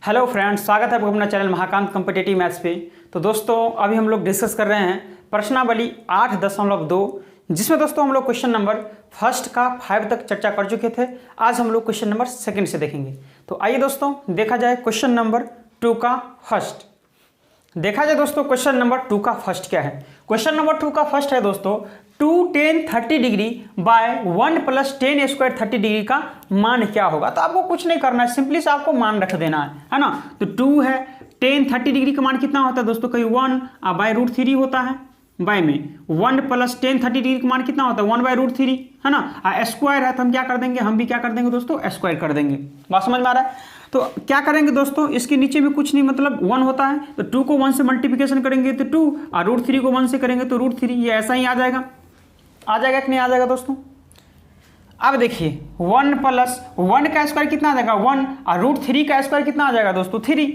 Hello friends, स्वागत है आपका अपना चैनल महाकांत कॉम्पिटिटिव मैथ्स पे। तो दोस्तों अभी हम लोग डिस्कस कर रहे हैं प्रश्नावली 8.2, जिसमें दोस्तों हम लोग क्वेश्चन नंबर फर्स्ट का 5 तक चर्चा कर चुके थे। आज हम लोग क्वेश्चन नंबर सेकंड से देखेंगे। तो आइए दोस्तों देखा जाए क्वेश्चन नंबर 2 का फर्स्ट। देखा जाए दोस्तों क्वेश्चन नंबर 2 का फर्स्ट क्या है। क्वेश्चन नंबर 2 का फर्स्ट है दोस्तों 2 tan 30 degree by 1 + tan square 30 degree का मान क्या होगा। तो आपको कुछ नहीं करना है, सिंपली से आपको मान रख देना है ना। तो 2 है, tan 30 डिग्री का मान कितना होता है दोस्तों, कहीं 1 बाय √3 होता है। बाय में 1 + tan 30 डिग्री का मान कितना होता है 1 बाय √3 है ना। स्क्वायर है तो हम क्या कर देंगे, हम भी क्या कर देंगे दोस्तों, स्क्वायर कर देंगे। बात समझ में आ रहा है। तो क्या करेंगे दोस्तों, इसके नीचे में कुछ नहीं, मतलब 1 होता है तो 2 को 1 से मल्टीप्लिकेशन करेंगे तो 2 और √3 को 1 से करेंगे तो √3। ये ऐसा ही आ जाएगा कि नहीं आ जाएगा दोस्तों। अब देखिए 1 + 1 का स्क्वायर कितना आ जाएगा 1 और √3 का स्क्वायर कितना आ जाएगा दोस्तों 3,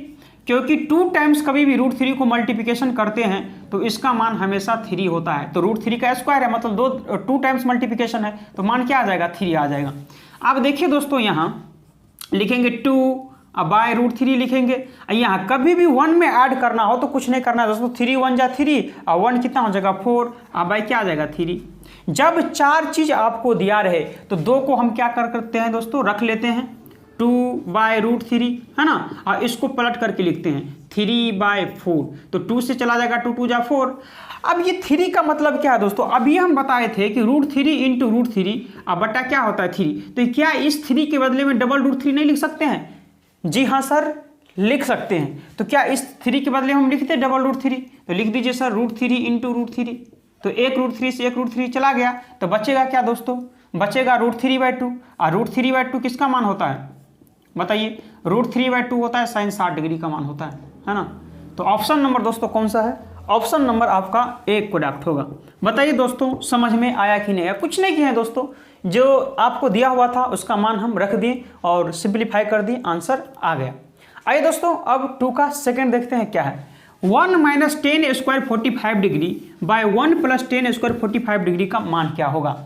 क्योंकि 2 टाइम्स कभी भी √3 को मल्टीप्लिकेशन करते हैं तो इसका मान हमेशा 3 होता है। तो √3 का स्क्वायर है मतलब 2 टाइम्स मल्टीप्लिकेशन है तो मान क्या आ जाएगा 3 आ जाएगा। अब देखिए दोस्तों यहाँ लिखेंगे 2 बाय √3 लिखेंगे। यहाँ कभी भी 1 में ऐड करना हो तो कुछ नहीं करना है दोस्तों, 3 1 जा 3 और 1 कितना हो जाएगा 4 और बाय क्या आ जाएगा 3। जब 4 चीज आपको दिया रहे तो 2 को हम क्या करते हैं दोस्तों, रख लेते हैं 2 बाय √3 है ना, और इसको पलट करके लिखते हैं 3 बाय 4। तो 2 से चला जाएगा 2 2 जा 4। अब ये 3 का मतलब क्या है दोस्तों, अभी हम बताए थे कि √3 इंटू √3 अब बटा क्या होता है 3। तो क्या इस 3 के बदले में डबल √3 नहीं लिख सकते हैं? जी हाँ सर, लिख सकते हैं। तो क्या इस 3 के बदले हम लिखते हैं डबल √3? तो लिख दीजिए सर √3 इंटू √3। तो एक √3 से एक √3 चला गया तो बचेगा क्या दोस्तों, बचेगा √3/2। और √3/2 किसका मान होता है बताइए, √3/2 होता है sin 60 डिग्री का मान होता है ना। तो ऑप्शन नंबर दोस्तों कौन सा है, ऑप्शन नंबर आपका A करेक्ट होगा। बताइए दोस्तों समझ में आया कि नहीं आया। कुछ नहीं किया है दोस्तों, जो आपको दिया हुआ था उसका मान हम रख दिए और सिंप्लीफाई कर दिए, आंसर आ गया। आइए दोस्तों अब 2 का सेकंड देखते हैं क्या है। 1 - tan square 45 degree by 1 + tan square 45 degree का मान क्या होगा।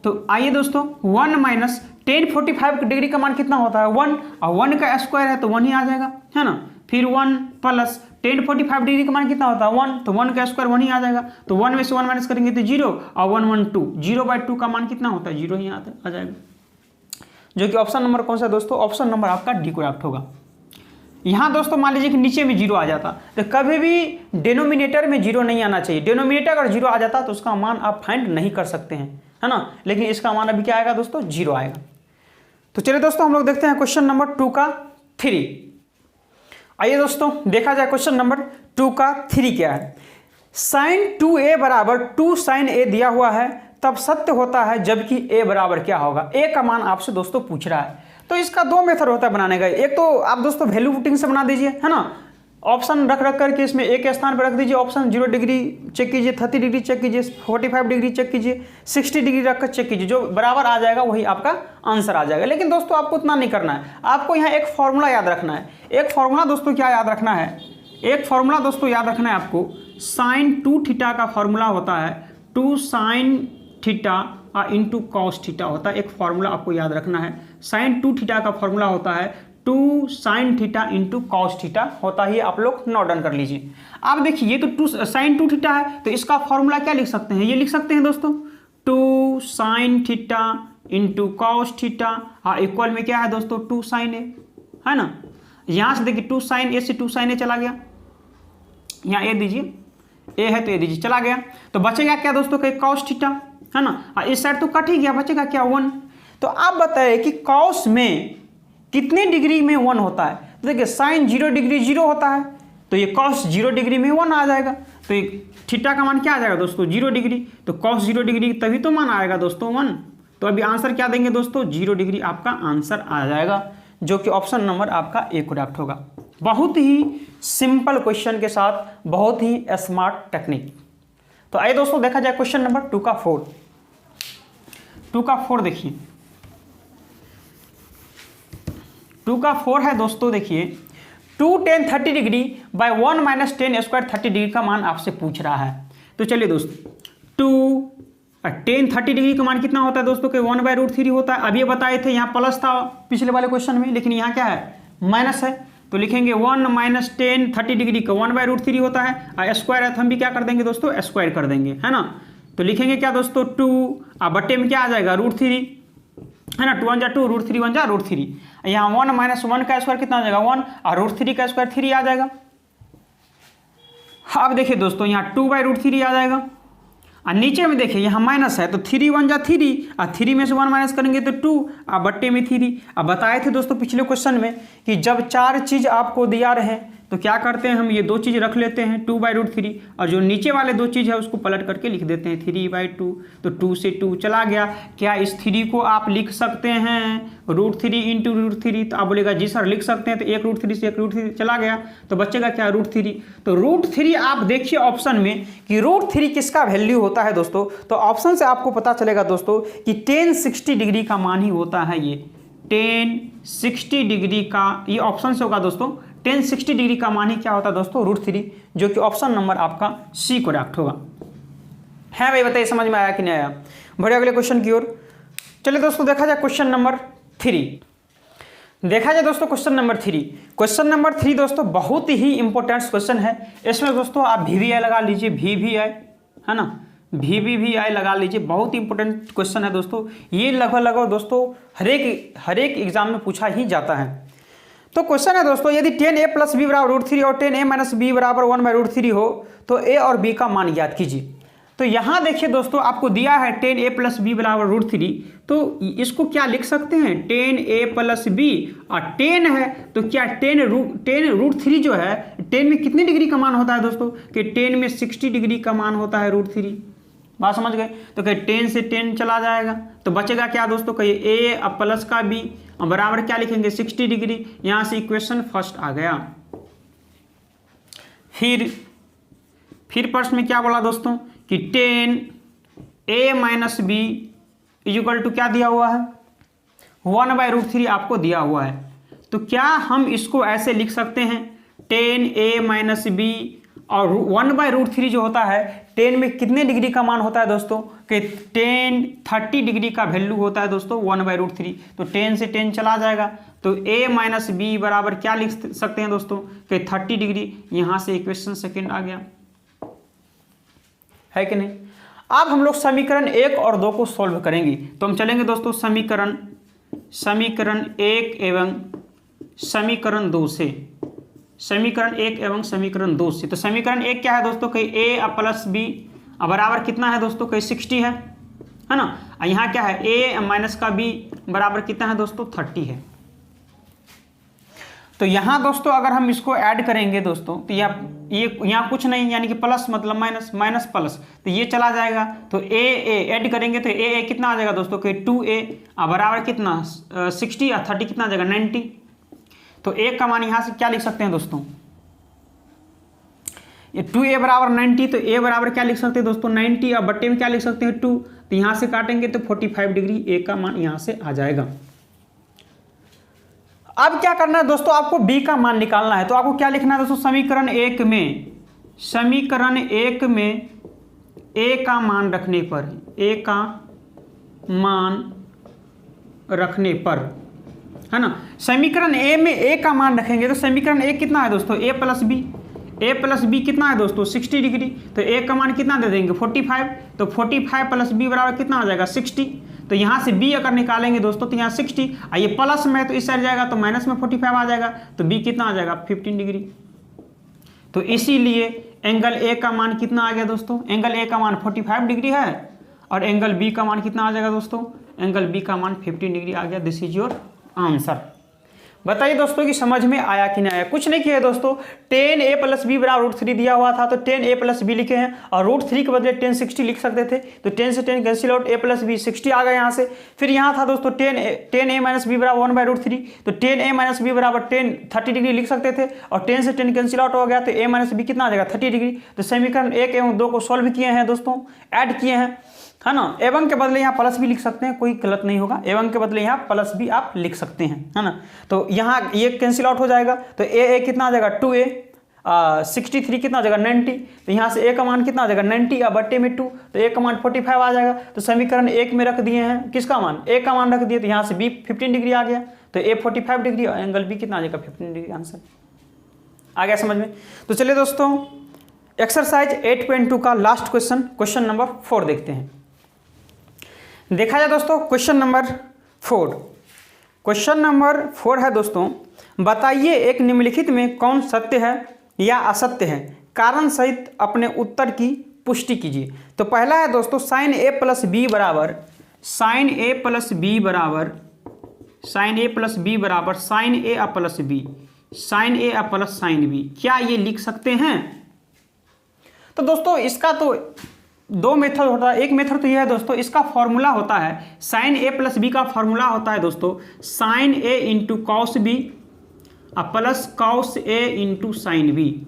तो आइए दोस्तों 1 - tan 45 डिग्री का मान कितना होता है 1 और 1 का स्क्वायर है तो 1 ही आ जाएगा है ना। फिर 1 + tan 45 डिग्री का मान कितना होता है 1, तो 1 का स्क्वायर 1 ही आ जाएगा। तो 1 में से 1 माइनस करेंगे तो 0 और 1 1 2, 0/2 का मान कितना होता है 0 ही आ जाएगा। जो कि ऑप्शन नंबर कौन सा है दोस्तों, ऑप्शन नंबर आपका डी करेक्ट होगा। यहाँ दोस्तों मान लीजिए कि नीचे में 0 आ जाता तो कभी भी डिनोमिनेटर में 0 नहीं आना चाहिए। डिनोमिनेटर अगर 0 आ जाता तो उसका मान आप फाइंड नहीं कर सकते हैं है ना, लेकिन इसका मान अभी क्या आएगा दोस्तों 0 आएगा। तो चलिए दोस्तों हम लोग देखते हैं क्वेश्चन नंबर 2 का 3। आइए दोस्तों देखा जाए क्वेश्चन नंबर 2 का 3 क्या है। sin 2a बराबर 2 sin a दिया हुआ है तब सत्य होता है जबकि a बराबर क्या होगा। a का मान आपसे दोस्तों पूछ रहा है। तो इसका 2 मेथड होता है बनाने का। एक तो आप दोस्तों वैल्यू पुटिंग से बना दीजिए है ना, ऑप्शन रख करके इसमें एक स्थान पर रख दीजिए। ऑप्शन 0 डिग्री चेक कीजिए, 30 डिग्री चेक कीजिए, 45 डिग्री चेक कीजिए, 60 डिग्री रखकर चेक कीजिए, जो बराबर आ जाएगा वही आपका आंसर आ जाएगा। लेकिन दोस्तों आपको उतना नहीं करना है, आपको यहाँ एक फॉर्मूला याद रखना है। एक फॉर्मूला दोस्तों क्या याद रखना है, एक फॉर्मूला दोस्तों याद रखना है आपको। sin 2θ का फॉर्मूला होता है 2 sin θ इंटू cos θ होता है। एक फॉर्मूला आपको याद रखना है। sin 2θ का फॉर्मूला होता है 2 sin θ इंटू cos θ होता ही, आप लोग नोट डाउन कर लीजिए। आप देखिए ये तो 2 sin 2θ है तो इसका फॉर्मूला क्या लिख सकते हैं, ये लिख सकते हैं दोस्तों 2 sin θ इंटू cos θ इक्वल में क्या है दोस्तों 2 sin a है ना। यहाँ से देखिए 2 sin a से 2 sin a चला गया, यहाँ a दीजिए, a है तो a दीजिए, चला गया। तो बचेगा क्या दोस्तों कहीं cos θ है ना, और इस साइड तो कट ही गया, बचेगा क्या 1। तो आप बताए कि cos में कितने डिग्री में 1 होता है। तो देखिए sin 0 डिग्री 0 होता है तो ये cos 0 डिग्री में 1 आ जाएगा। तो ये थीटा का मान क्या आ जाएगा दोस्तों 0 डिग्री, तो cos 0 डिग्री तभी तो मान आएगा दोस्तों 1। तो अभी आंसर क्या देंगे दोस्तों 0 डिग्री आपका आंसर आ जाएगा, जो कि ऑप्शन नंबर आपका A करेक्ट होगा। बहुत ही सिंपल क्वेश्चन के साथ बहुत ही स्मार्ट टेक्निक। तो आइए दोस्तों देखा जाए क्वेश्चन नंबर 2 का 4। 2 का 4 देखिए, 2 का 4 है दोस्तों। देखिए 2 tan 30 degree by 1 - tan square 30 degree का मान आपसे पूछ रहा है। तो चलिए दोस्तों 2 tan 30 डिग्री का मान कितना होता है दोस्तों कि 1 बाय √3 होता है। अब ये बताए थे यहाँ प्लस था पिछले वाले क्वेश्चन में, लेकिन यहाँ क्या है माइनस है। तो लिखेंगे 1 माइनस 10 30 डिग्री का 1/√3 होता है, स्क्वायर है तो हम भी क्या कर देंगे दोस्तों, स्क्वायर कर देंगे, है ना। तो लिखेंगे क्या दोस्तों 2 बट्टे में क्या आ जाएगा √3, है ना, 2 1 जा 2 √3 1 जा √3। यहाँ 1 माइनस 1 का स्क्वायर कितना आ जाएगा 1 और √3 का स्क्वायर 3 आ जाएगा। अब देखिए दोस्तों यहाँ 2/√3 आ जाएगा और नीचे में देखिए यहाँ माइनस है तो 3 1 जा 3 और 3 में से 1 माइनस करेंगे तो 2 और बट्टे में 3। अब बताए थे दोस्तों पिछले क्वेश्चन में कि जब 4 चीज़ आपको दिया रहे तो क्या करते हैं हम, ये 2 चीज़ रख लेते हैं 2/√3 और जो नीचे वाले 2 चीज़ है उसको पलट करके लिख देते हैं 3/2। तो 2 से 2 चला गया। क्या इस 3 को आप लिख सकते हैं √3 इंटू √3? तो आप बोलेगा जी सर लिख सकते हैं। तो 1 √3 से 1 √3 चला गया तो बचेगा क्या √3। तो √3 आप देखिए ऑप्शन में कि √3 किसका वैल्यू होता है दोस्तों। तो ऑप्शन से आपको पता चलेगा दोस्तों कि tan 60 डिग्री का मान ही होता है ये, tan 60 डिग्री का, ये ऑप्शन से होगा दोस्तों। tan 60 डिग्री का मान ही क्या होता है दोस्तों √3, जो कि ऑप्शन नंबर आपका सी करेक्ट होगा। है भाई बताइए समझ में आया कि नहीं आया। बढ़िया अगले क्वेश्चन की ओर चलिए दोस्तों। देखा जाए क्वेश्चन नंबर 3। देखा जाए दोस्तों क्वेश्चन नंबर 3। क्वेश्चन नंबर 3 दोस्तों बहुत ही इंपॉर्टेंट क्वेश्चन है। इसमें दोस्तों आप VVI लगा लीजिए, VVI है ना, VVI लगा लीजिए। बहुत इंपॉर्टेंट क्वेश्चन है दोस्तों। ये लगभग दोस्तों हर एक एग्जाम में पूछा ही जाता है। तो क्वेश्चन है दोस्तों, यदि tan a + b = √3 और tan a - b = 1/√3 हो तो a और b का मान ज्ञात कीजिए। तो यहाँ देखिए दोस्तों आपको दिया है tan a + b = √3, तो इसको क्या लिख सकते हैं tan a + b और tan है तो क्या tan √3 जो है, tan में कितने डिग्री का मान होता है दोस्तों कि tan में 60 डिग्री का मान होता है √3। बात समझ गए। तो कहीं 10 से 10 चला जाएगा तो बचेगा क्या दोस्तों, कहीं a अब प्लस का b बराबर क्या लिखेंगे 60 डिग्री। यहां से इक्वेशन फर्स्ट आ गया। फिर प्रश्न में क्या बोला दोस्तों कि tan a - b = क्या दिया हुआ है 1/√3 आपको दिया हुआ है। तो क्या हम इसको ऐसे लिख सकते हैं tan a - b और 1/√3 जो होता है tan में कितने डिग्री का मान होता है दोस्तों कि tan 30 डिग्री का वैल्यू होता है दोस्तों 1/√3। तो 10 से 10 चला जाएगा तो a - b बराबर क्या लिख सकते हैं दोस्तों कि 30 डिग्री। यहां से इक्वेशन सेकंड आ गया, है कि नहीं। अब हम लोग समीकरण 1 और 2 को सॉल्व करेंगे। तो हम चलेंगे दोस्तों समीकरण 1 एवं समीकरण 2 से। समीकरण 1 एवं समीकरण 2 से। तो समीकरण 1 क्या है दोस्तों कहीं a + b बराबर कितना है दोस्तों कहीं 60 है ना। यहाँ क्या है a - b बराबर कितना है दोस्तों 30 है। तो यहाँ दोस्तों अगर हम इसको ऐड करेंगे दोस्तों तो यहाँ कुछ नहीं, यानी कि प्लस मतलब माइनस प्लस, तो ये चला जाएगा। तो a ऐड करेंगे तो a कितना आ जाएगा दोस्तों कि 2a बराबर कितना 60 और 30 कितना आ जाएगा 90। तो a का मान यहाँ से क्या लिख सकते हैं दोस्तों, ये 2a बराबर 90। तो a बराबर क्या लिख सकते हैं दोस्तों 90 और बट्टे में क्या लिख सकते हैं 2। तो यहाँ से काटेंगे तो 45 डिग्री a का मान यहाँ से आ जाएगा। अब क्या करना है दोस्तों, आपको b का मान निकालना है। तो आपको क्या लिखना है दोस्तों समीकरण 1 में a का मान रखने पर, a का मान रखने पर, है ना। समीकरण a में a का मान रखेंगे तो समीकरण 1 कितना है दोस्तों a + b कितना है दोस्तों 60 डिग्री। तो a का मान कितना दे देंगे 45। तो 45 + b बराबर कितना आ जाएगा 60। तो यहाँ से b अगर निकालेंगे दोस्तों तो यहाँ 60 और ये प्लस में तो इस साइड जाएगा तो माइनस में 45 आ जाएगा। तो b कितना आ जाएगा 15 डिग्री। तो इसीलिए एंगल a का मान कितना आ गया दोस्तों, एंगल a का मान 45 डिग्री है और एंगल b का मान कितना आ जाएगा दोस्तों, एंगल b का मान 15 डिग्री आ गया। This is your answer. बताइए दोस्तों कि समझ में आया कि नहीं आया। कुछ नहीं किया दोस्तों, tan a + b बराबर √3 दिया हुआ था तो tan a + b लिखे हैं और √3 के बदले tan 60 लिख सकते थे। तो 10 से 10 कैंसिल आउट, a + b 60 आ गया यहाँ से। फिर यहाँ था दोस्तों tan a - b बराबर 1/√3। तो tan a - b बराबर 30 डिग्री लिख सकते थे और 10 से 10 कैंसिल आउट हो गया तो a - b कितना आ जाएगा 30 डिग्री। तो समीकरण 1 एवं 2 को सॉल्व किए हैं दोस्तों, ऐड किए हैं, है ना। एवं के बदले यहाँ प्लस भी लिख सकते हैं, कोई गलत नहीं होगा। एवं के बदले यहाँ प्लस भी आप लिख सकते हैं, है ना। तो यहाँ ये कैंसिल आउट हो जाएगा तो a कितना आ जाएगा 2a 63 कितना आ जाएगा 90। तो यहाँ से a का मान कितना आ जाएगा 90 और बट्टे में 2 तो a का मान 45 आ जाएगा। तो समीकरण 1 में रख दिए हैं किसका मान, a का मान रख दिए। तो यहाँ से b 15 डिग्री आ गया तो a 45 डिग्री और एंगल b कितना आ जाएगा 15 डिग्री। आंसर आ गया समझ में। तो चलिए दोस्तों एक्सरसाइज 8.2 का लास्ट क्वेश्चन नंबर 4 देखते हैं। देखा जाए दोस्तों क्वेश्चन नंबर 4 है दोस्तों, बताइए एक निम्नलिखित में कौन सत्य है या असत्य है, कारण सहित अपने उत्तर की पुष्टि कीजिए। तो पहला है दोस्तों साइन ए प्लस बी बराबर साइन ए प्लस बी बराबर साइन ए प्लस बी बराबर साइन ए अ प्लस बी साइन ए अ प्लस साइन बी, क्या ये लिख सकते हैं? तो दोस्तों इसका तो दो मेथड होता है। एक मेथड तो यह है दोस्तों, इसका फॉर्मूला होता है साइन ए प्लस बी का फॉर्मूला होता है दोस्तों sine A into cos B plus cos A into sine B.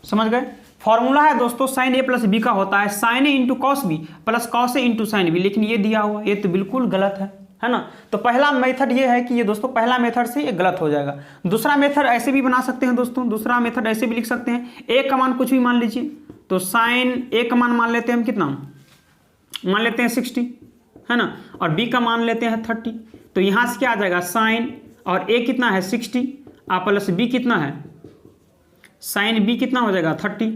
समझ गए? फॉर्मूला है दोस्तों साइन ए प्लस बी का होता है sine A into cos B plus cos A into sine B, लेकिन ये दिया हुआ ये तो बिल्कुल गलत है ना। तो पहला मेथड ये है कि ये दोस्तों पहला मेथड से ये गलत हो जाएगा। दूसरा मेथड ऐसे भी बना सकते हैं दोस्तों, दूसरा मेथड ऐसे भी लिख सकते हैं, ए का मान कुछ भी मान लीजिए। तो साइन ए का मान लेते हैं हम कितना, मान लेते हैं 60 है ना, और बी का मान लेते हैं 30। तो यहाँ से क्या आ जाएगा साइन और ए कितना है 60 प्लस बी कितना है साइन बी कितना हो जाएगा 30,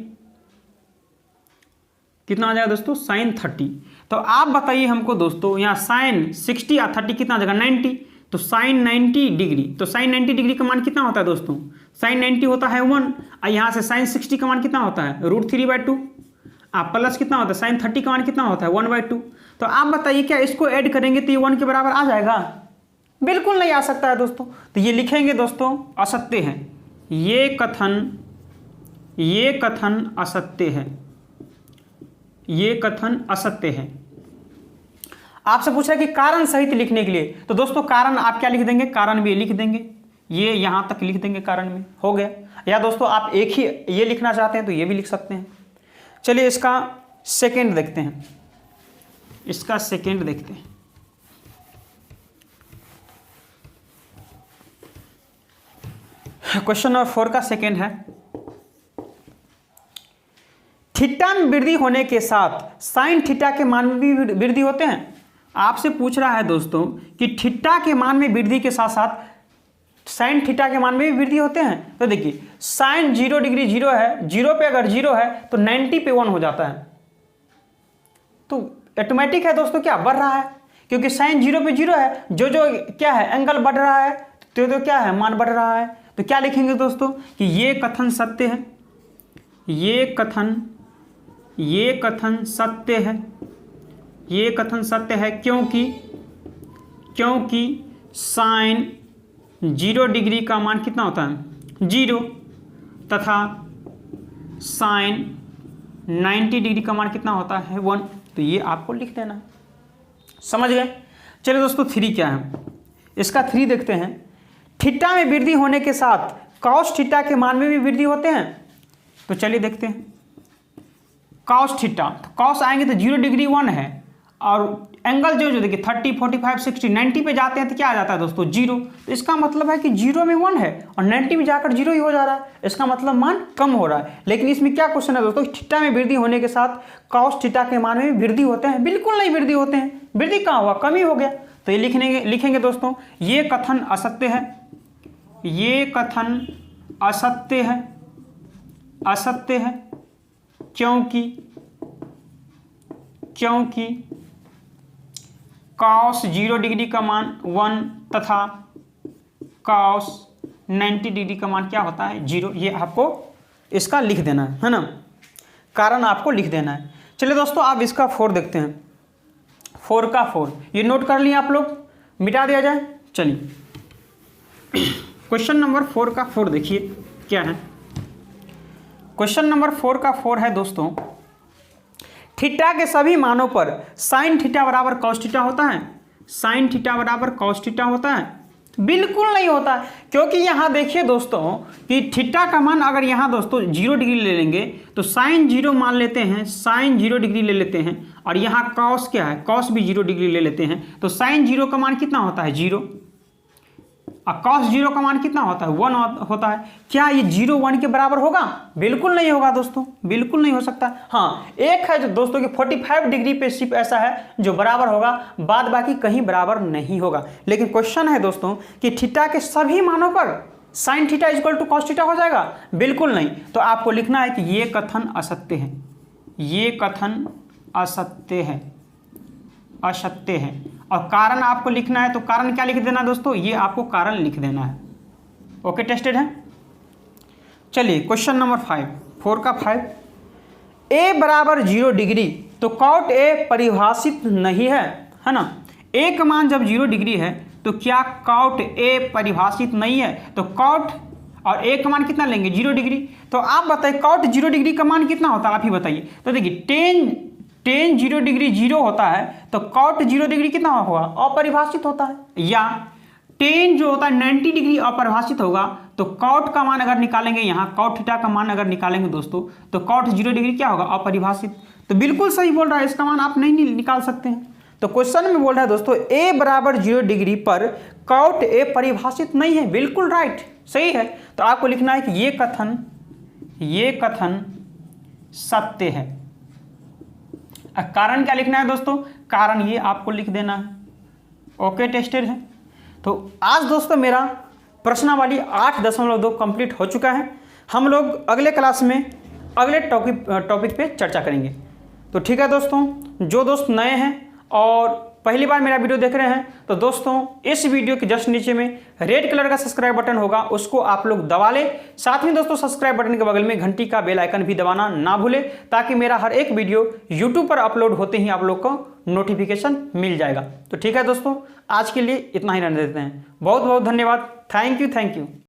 कितना आ जाएगा दोस्तों साइन 30। तो आप बताइए हमको दोस्तों यहाँ साइन 60 या 30 कितना आ जाएगा 90, तो साइन 90 डिग्री। तो साइन 90 डिग्री का मान कितना होता है दोस्तों, साइन 90 होता है 1, और यहाँ से साइन 60 का मान कितना होता है √3/2, आप प्लस कितना होता है साइन 30 का मान कितना होता है 1/2। तो आप बताइए क्या इसको ऐड करेंगे तो ये 1 के बराबर आ जाएगा? बिल्कुल नहीं आ सकता है दोस्तों। तो ये लिखेंगे दोस्तों असत्य है, ये कथन असत्य है, ये कथन असत्य है। आपसे पूछा कि कारण सहित लिखने के लिए, तो दोस्तों कारण आप क्या लिख देंगे, कारण भी लिख देंगे, ये यहां तक लिख देंगे कारण में, हो गया। या दोस्तों आप एक ही ये लिखना चाहते हैं तो ये भी लिख सकते हैं। चलिए इसका सेकंड देखते हैं, इसका सेकंड देखते हैं। क्वेश्चन नंबर 4 का सेकंड है, थीटा में वृद्धि होने के साथ साइन थीटा के मान में भी वृद्धि होते हैं। आपसे पूछ रहा है दोस्तों कि थीटा के मान में वृद्धि के साथ साथ साइन थीटा के मान में भी वृद्धि होते हैं। तो देखिए साइन 0 डिग्री 0 है, 0 पे अगर 0 है तो 90 पे 1 हो जाता है। तो ऑटोमेटिक है दोस्तों क्या बढ़ रहा है, क्योंकि साइन 0 पे 0 है, जो क्या है एंगल बढ़ रहा है, तो क्या है मान बढ़ रहा है। तो क्या लिखेंगे दोस्तों कि ये कथन सत्य है, ये कथन सत्य है, ये कथन सत्य है क्योंकि साइन 0 डिग्री का मान कितना होता है 0 तथा साइन 90 डिग्री का मान कितना होता है 1। तो ये आपको लिख देना है। समझ गए? चलिए दोस्तों 3 क्या है, इसका 3 देखते हैं। थीटा में वृद्धि होने के साथ कॉस थीटा के मान में भी वृद्धि होते हैं। तो चलिए देखते हैं कॉस थीटा, तो कॉस आएंगे तो 0 डिग्री 1 है, और एंगल जो देखिए 30, 45, 60, 90 पे जाते हैं तो क्या आ जाता है दोस्तों 0। तो इसका मतलब है कि 0 में 1 है और 90 में जाकर 0 ही हो जा रहा है, इसका मतलब मान कम हो रहा है। लेकिन इसमें क्या क्वेश्चन है दोस्तों, थीटा में वृद्धि होने के साथ कॉस थीटा के मान में वृद्धि होते हैं? बिल्कुल नहीं वृद्धि होते हैं, वृद्धि कहाँ हुआ, कमी हो गया। तो ये लिखेंगे दोस्तों ये कथन असत्य है, ये कथन असत्य है क्योंकि कॉस 0 डिग्री का मान 1 तथा कॉस 90 डिग्री का मान क्या होता है 0। ये आपको इसका लिख देना है ना, कारण आपको लिख देना है। चलिए दोस्तों आप इसका 4 देखते हैं। 4 का 4 ये नोट कर लिए आप लोग, मिटा दिया जाए। चलिए क्वेश्चन नंबर 4 का 4 देखिए क्या है। क्वेश्चन नंबर 4 का 4 है दोस्तों, थीटा के सभी मानों पर साइन थीटा बराबर कॉस थीटा होता है, साइन थीटा बराबर कॉस थीटा होता है? बिल्कुल नहीं होता है, क्योंकि यहाँ देखिए दोस्तों कि थीटा का मान अगर यहाँ दोस्तों 0 डिग्री ले लेंगे तो साइन 0 मान लेते हैं, साइन 0 डिग्री ले लेते हैं, और यहाँ कॉस क्या है, कॉस भी 0 डिग्री ले लेते हैं। तो साइन 0 का मान कितना होता है 0, और कॉस 0 का मान कितना होता है 1 होता है। क्या ये 0 1 के बराबर होगा? बिल्कुल नहीं होगा दोस्तों, बिल्कुल नहीं हो सकता। हाँ एक है जो दोस्तों कि 45 डिग्री पे सिर्फ ऐसा है जो बराबर होगा, बाद बाकी कहीं बराबर नहीं होगा। लेकिन क्वेश्चन है दोस्तों कि थीटा के सभी मानों पर sine theta equal to cos theta हो जाएगा? बिल्कुल नहीं। तो आपको लिखना है कि ये कथन असत्य है, ये कथन असत्य है, असत्य है। और कारण आपको लिखना है, तो कारण क्या लिख देना दोस्तों? ये आपको कारण लिख देना है। ओके, टेस्टेड है। चलिए क्वेश्चन नंबर 4 का 5, ए बराबर 0 डिग्री तो कॉट ए परिभाषित नहीं है ना? ए का मान जब 0 डिग्री है तो क्या कॉट ए परिभाषित नहीं है? तो कॉट और ए का मान कितना लेंगे? 0 डिग्री। तो आप बताइए कॉट 0 डिग्री का मान कितना होता है, आप ही बताइए। तो देखिए टेन 0 डिग्री 0 होता है, तो कॉट 0 डिग्री कितना होगा? अपरिभाषित होता है। या टेन जो होता है 90 डिग्री अपरिभाषित होगा, तो कॉट का मान अगर निकालेंगे, यहाँ कॉट थीटा का मान अगर निकालेंगे दोस्तों, तो कॉट 0 डिग्री क्या होगा? अपरिभाषित। तो बिल्कुल सही बोल रहा है, इसका मान आप नहीं निकाल सकते हैं। तो क्वेश्चन में बोल रहा है दोस्तों ए बराबर 0 डिग्री पर कॉट ए परिभाषित नहीं है। बिल्कुल राइट, सही है। तो आपको लिखना है कि ये कथन सत्य है। कारण क्या लिखना है दोस्तों? कारण ये आपको लिख देना है। ओके, टेस्टेड है। तो आज दोस्तों मेरा प्रश्नावली 8.2 कंप्लीट हो चुका है। हम लोग अगले क्लास में अगले टॉपिक पे चर्चा करेंगे। तो ठीक है दोस्तों, जो दोस्त नए हैं और पहली बार मेरा वीडियो देख रहे हैं, तो दोस्तों इस वीडियो के जस्ट नीचे में रेड कलर का सब्सक्राइब बटन होगा, उसको आप लोग दबा लें। साथ में दोस्तों सब्सक्राइब बटन के बगल में घंटी का बेल आइकन भी दबाना ना भूलें, ताकि मेरा हर एक वीडियो यूट्यूब पर अपलोड होते ही आप लोग को नोटिफिकेशन मिल जाएगा। तो ठीक है दोस्तों, आज के लिए इतना ही रहने देते हैं। बहुत बहुत धन्यवाद। Thank you.